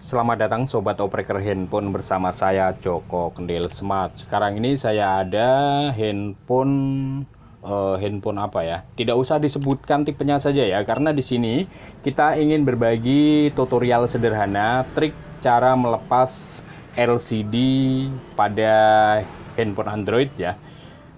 Selamat datang Sobat Opreker Handphone bersama saya Joko Kendil Smart. Sekarang ini saya ada handphone apa ya? Tidak usah disebutkan tipenya saja ya, karena di sini kita ingin berbagi tutorial sederhana trik cara melepas LCD pada handphone Android ya.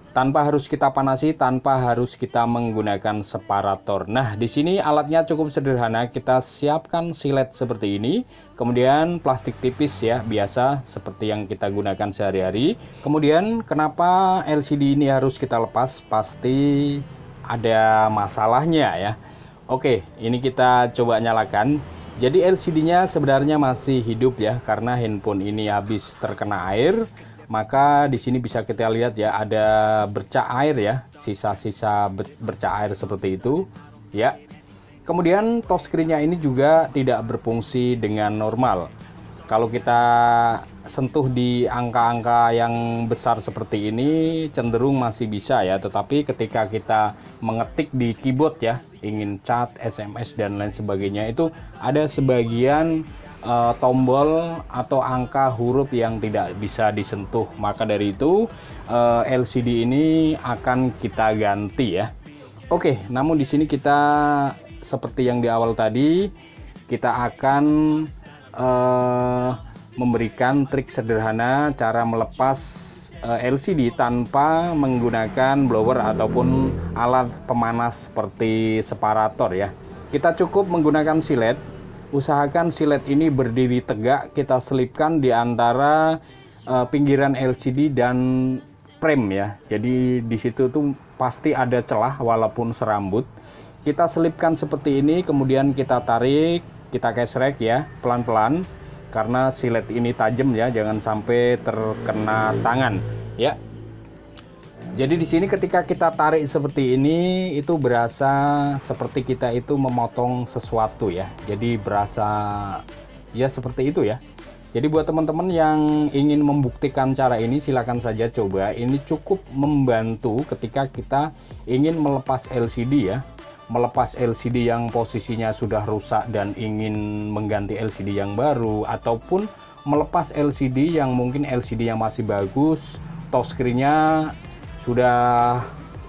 Tanpa harus kita panasi, tanpa harus kita menggunakan separator. Nah, di sini alatnya cukup sederhana. Kita siapkan silet seperti ini, kemudian plastik tipis ya, biasa seperti yang kita gunakan sehari-hari. Kemudian kenapa LCD ini harus kita lepas? Pasti ada masalahnya ya. Oke, ini kita coba nyalakan. Jadi LCD-nya sebenarnya masih hidup ya, karena handphone ini habis terkena air. Maka di sini bisa kita lihat ya, ada bercak air ya, sisa-sisa bercak air seperti itu ya. Kemudian touchscreen-nya ini juga tidak berfungsi dengan normal. Kalau kita sentuh di angka-angka yang besar seperti ini cenderung masih bisa ya, tetapi ketika kita mengetik di keyboard ya, ingin chat, SMS dan lain sebagainya, itu ada sebagian tombol atau angka huruf yang tidak bisa disentuh. Maka dari itu LCD ini akan kita ganti ya. Oke, namun di sini kita seperti yang di awal tadi, kita akan memberikan trik sederhana cara melepas LCD tanpa menggunakan blower ataupun alat pemanas seperti separator ya. Kita cukup menggunakan silet. Usahakan silet ini berdiri tegak, kita selipkan di antara pinggiran LCD dan frame ya. Jadi di situ tuh pasti ada celah walaupun serambut. Kita selipkan seperti ini, kemudian kita tarik, kita gesrek ya, pelan-pelan. Karena silet ini tajam ya, jangan sampai terkena tangan ya. Jadi di sini ketika kita tarik seperti ini, itu berasa seperti kita itu memotong sesuatu ya. Jadi berasa ya seperti itu ya. Jadi buat teman-teman yang ingin membuktikan cara ini, silakan saja coba. Ini cukup membantu ketika kita ingin melepas LCD ya. Melepas LCD yang posisinya sudah rusak dan ingin mengganti LCD yang baru, ataupun melepas LCD yang mungkin LCD yang masih bagus, touchscreen-nya sudah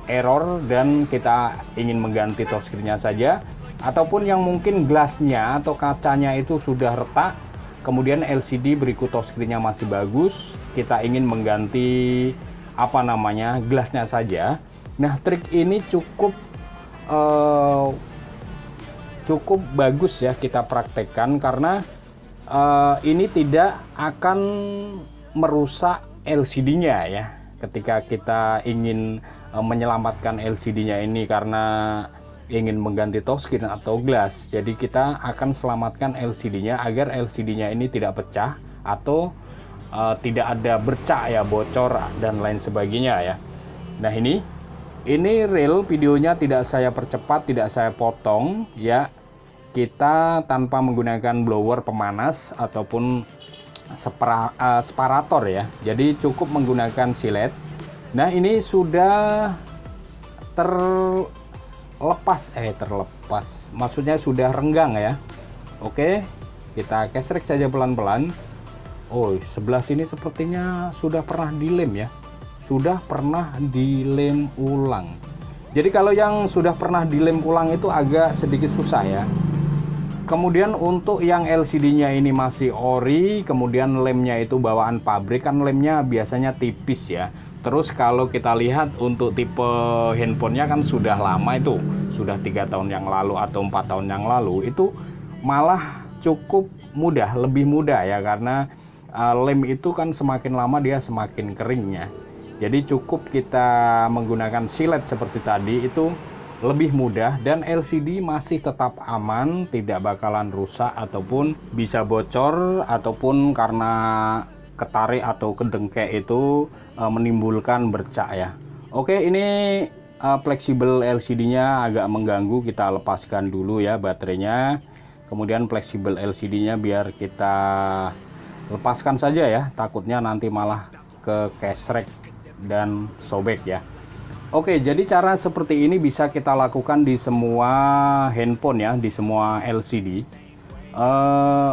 error dan kita ingin mengganti touchscreen-nya saja, ataupun yang mungkin gelasnya atau kacanya itu sudah retak, kemudian LCD berikut touchscreen-nya masih bagus, kita ingin mengganti gelasnya saja. Nah, trik ini cukup bagus ya kita praktekkan, karena ini tidak akan merusak LCD-nya ya. Ketika kita ingin menyelamatkan LCD-nya ini karena ingin mengganti touchscreen atau glass, jadi kita akan selamatkan LCD-nya agar LCD-nya ini tidak pecah atau tidak ada bercak ya, bocor dan lain sebagainya ya. Nah, ini real videonya, tidak saya percepat, tidak saya potong ya. Kita tanpa menggunakan blower pemanas ataupun separator ya. Jadi cukup menggunakan silet. Nah, ini sudah terlepas, maksudnya sudah renggang ya. Oke, kita gesrek saja pelan-pelan. Oh, sebelah sini sepertinya sudah pernah dilem ya. Sudah pernah dilem ulang. Jadi kalau yang sudah pernah dilem ulang itu agak sedikit susah ya. Kemudian untuk yang LCD-nya ini masih ori, kemudian lemnya itu bawaan pabrik, kan lemnya biasanya tipis ya. Terus kalau kita lihat untuk tipe handphonenya kan sudah lama, itu sudah 3 tahun yang lalu atau 4 tahun yang lalu, itu malah cukup mudah, lebih mudah ya, karena lem itu kan semakin lama dia semakin keringnya. Jadi cukup kita menggunakan silet seperti tadi, itu lebih mudah dan LCD masih tetap aman, tidak bakalan rusak ataupun bisa bocor, ataupun karena ketarik atau kedengkek itu menimbulkan bercak ya. Oke, ini fleksibel LCD-nya agak mengganggu, kita lepaskan dulu ya baterainya. Kemudian fleksibel LCD-nya biar kita lepaskan saja ya, takutnya nanti malah ke gesrek dan sobek ya. Oke, jadi cara seperti ini bisa kita lakukan di semua handphone ya, di semua LCD.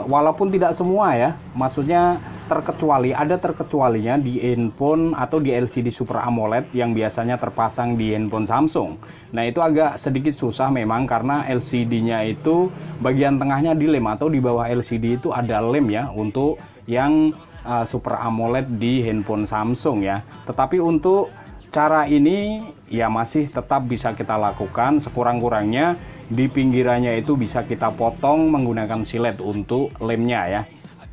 walaupun tidak semua ya, maksudnya ada terkecualinya di handphone atau di LCD Super AMOLED yang biasanya terpasang di handphone Samsung. Nah itu agak sedikit susah memang karena LCD-nya itu bagian tengahnya dilem, atau di bawah LCD itu ada lem ya untuk yang Super AMOLED di handphone Samsung ya. Tetapi untuk cara ini ya masih tetap bisa kita lakukan, sekurang-kurangnya di pinggirannya itu bisa kita potong menggunakan silet untuk lemnya ya.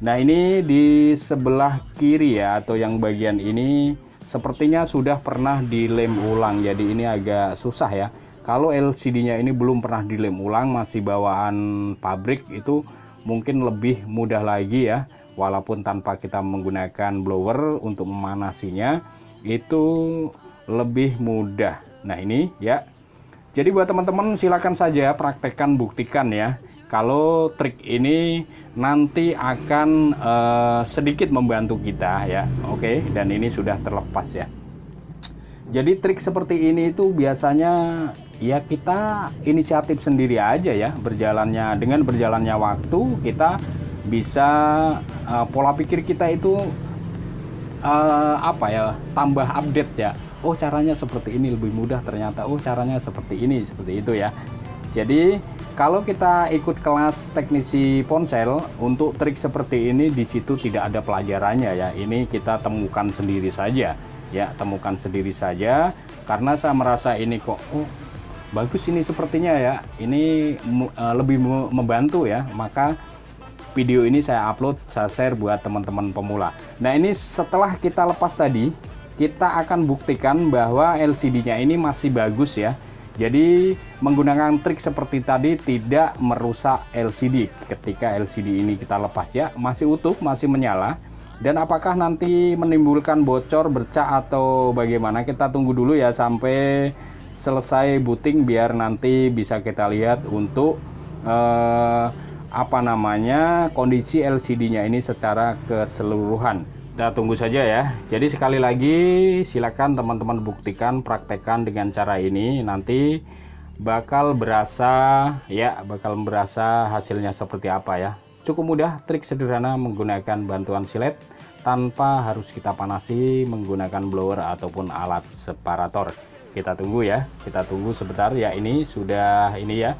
Nah ini di sebelah kiri ya, atau yang bagian ini sepertinya sudah pernah dilem ulang, jadi ini agak susah ya. Kalau LCD-nya ini belum pernah dilem ulang, masih bawaan pabrik, itu mungkin lebih mudah lagi ya, walaupun tanpa kita menggunakan blower untuk memanasinya itu lebih mudah. Nah ini ya, jadi buat teman-teman silakan saja praktekkan, buktikan ya kalau trik ini nanti akan sedikit membantu kita ya. Oke, dan ini sudah terlepas ya. Jadi trik seperti ini itu biasanya ya kita inisiatif sendiri aja ya, dengan berjalannya waktu kita bisa pola pikir kita itu tambah update ya. Oh caranya seperti ini lebih mudah ternyata, oh caranya seperti ini, seperti itu ya. Jadi kalau kita ikut kelas teknisi ponsel untuk trik seperti ini, di situ tidak ada pelajarannya ya. Ini kita temukan sendiri saja ya, temukan sendiri saja. Karena saya merasa ini kok bagus ini sepertinya ya, ini lebih membantu ya, maka video ini saya upload, saya share buat teman-teman pemula. Nah ini setelah kita lepas tadi, kita akan buktikan bahwa LCD-nya ini masih bagus ya. Jadi menggunakan trik seperti tadi tidak merusak LCD. Ketika LCD ini kita lepas ya, masih utuh, masih menyala. Dan apakah nanti menimbulkan bocor, bercak atau bagaimana, kita tunggu dulu ya sampai selesai booting biar nanti bisa kita lihat untuk kondisi LCD-nya ini secara keseluruhan. Kita tunggu saja ya. Jadi sekali lagi silakan teman-teman buktikan, praktekkan dengan cara ini, nanti bakal berasa hasilnya seperti apa ya. Cukup mudah, trik sederhana menggunakan bantuan silet tanpa harus kita panasi menggunakan blower ataupun alat separator. Kita tunggu ya, kita tunggu sebentar ya. Ini sudah ini ya.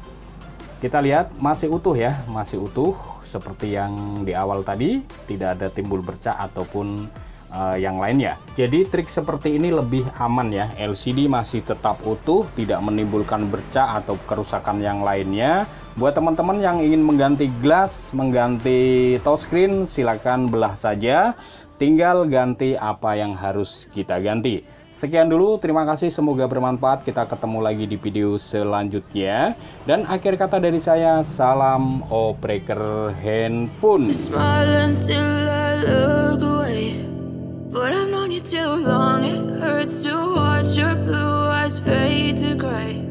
Kita lihat masih utuh ya, masih utuh seperti yang di awal tadi, tidak ada timbul bercak ataupun yang lainnya. Jadi trik seperti ini lebih aman ya, LCD masih tetap utuh, tidak menimbulkan bercak atau kerusakan yang lainnya. Buat teman-teman yang ingin mengganti glass, mengganti touchscreen, silakan belah saja, tinggal ganti apa yang harus kita ganti. Sekian dulu, terima kasih, semoga bermanfaat. Kita ketemu lagi di video selanjutnya. Dan akhir kata dari saya, salam opreker handphone. But I've known you too long, it hurts to watch your blue eyes fade to gray.